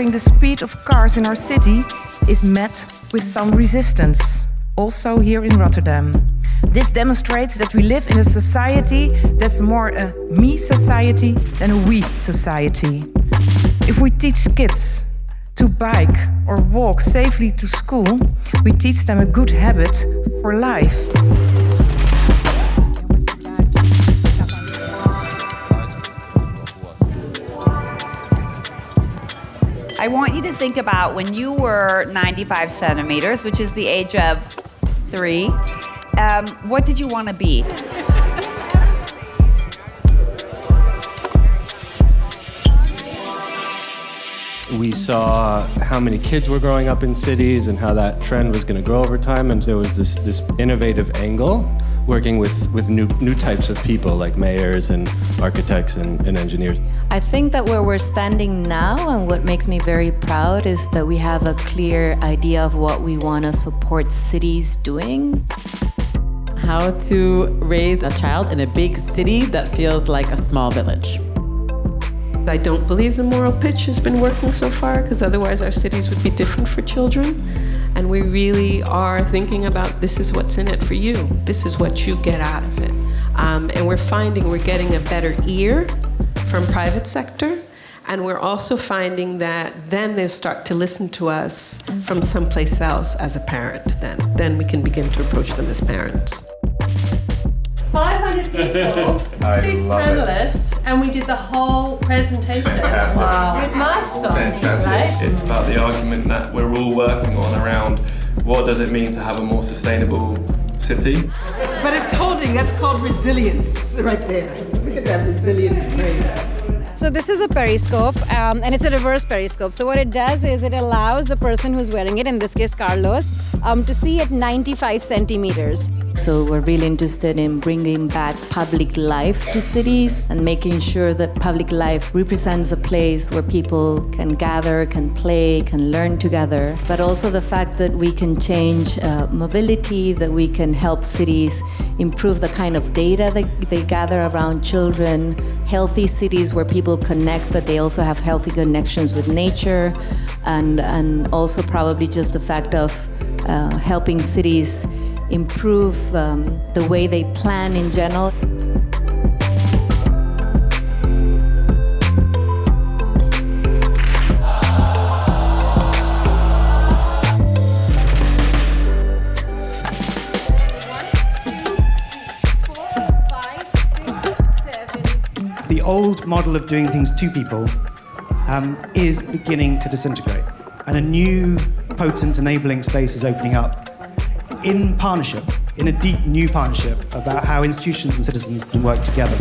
lowering the speed of cars in our city is met with some resistance, also here in Rotterdam. This demonstrates that we live in a society that's more a me society than a we society. If we teach kids to bike or walk safely to school, we teach them a good habit for life. I want you to think about when you were 95 centimeters, which is the age of 3, what did you want to be? We saw how many kids were growing up in cities and how that trend was going to grow over time, and there was this innovative angle working with new types of people like mayors and architects and engineers. I think that where we're standing now and what makes me very proud is that we have a clear idea of what we want to support cities doing. How to raise a child in a big city that feels like a small village. I don't believe the moral pitch has been working so far, because otherwise our cities would be different for children. And we really are thinking about, this is what's in it for you. This is what you get out of it. And we're finding we're getting a better ear from private sector. And we're also finding that then they start to listen to us from someplace else as a parent. Then we can begin to approach them as parents. 500 people, 6 panelists, and we did the whole presentation. Fantastic. Wow. With masks on, Fantastic. right? It's about the argument that we're all working on around what does it mean to have a more sustainable city. But it's holding, that's called resilience right there. Look at that resilience rate. So this is a periscope, and it's a reverse periscope. So what it does is it allows the person who's wearing it, in this case Carlos, to see at 95 centimeters. So we're really interested in bringing back public life to cities and making sure that public life represents a place where people can gather, can play, can learn together. But also the fact that we can change mobility, that we can help cities improve the kind of data that they gather around children, healthy cities where people connect, but they also have healthy connections with nature, and also probably just the fact of helping cities improve the way they plan in general. The old model of doing things to people is beginning to disintegrate, and a new, potent, enabling space is opening up in partnership, in a deep new partnership about how institutions and citizens can work together.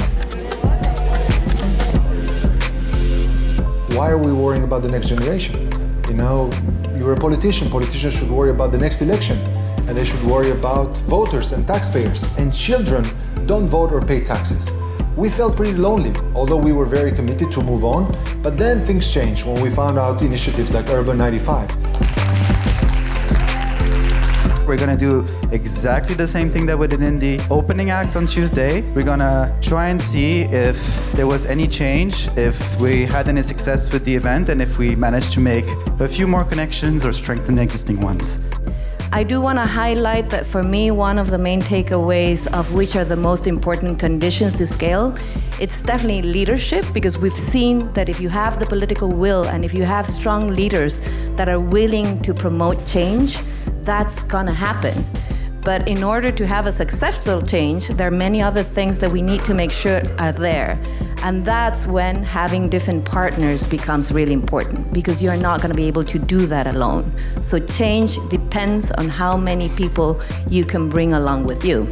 Why are we worrying about the next generation? You know, you're a politician. Politicians should worry about the next election, and they should worry about voters and taxpayers. And children don't vote or pay taxes. We felt pretty lonely, although we were very committed to move on. But then things changed when we found out initiatives like Urban95. We're gonna do exactly the same thing that we did in the opening act on Tuesday. We're gonna try and see if there was any change, if we had any success with the event, and if we managed to make a few more connections or strengthen the existing ones. I do want to highlight that for me, one of the main takeaways of which are the most important conditions to scale, it's definitely leadership, because we've seen that if you have the political will and if you have strong leaders that are willing to promote change, that's gonna happen. But in order to have a successful change, there are many other things that we need to make sure are there. And that's when having different partners becomes really important, because you're not gonna be able to do that alone. So change depends on how many people you can bring along with you.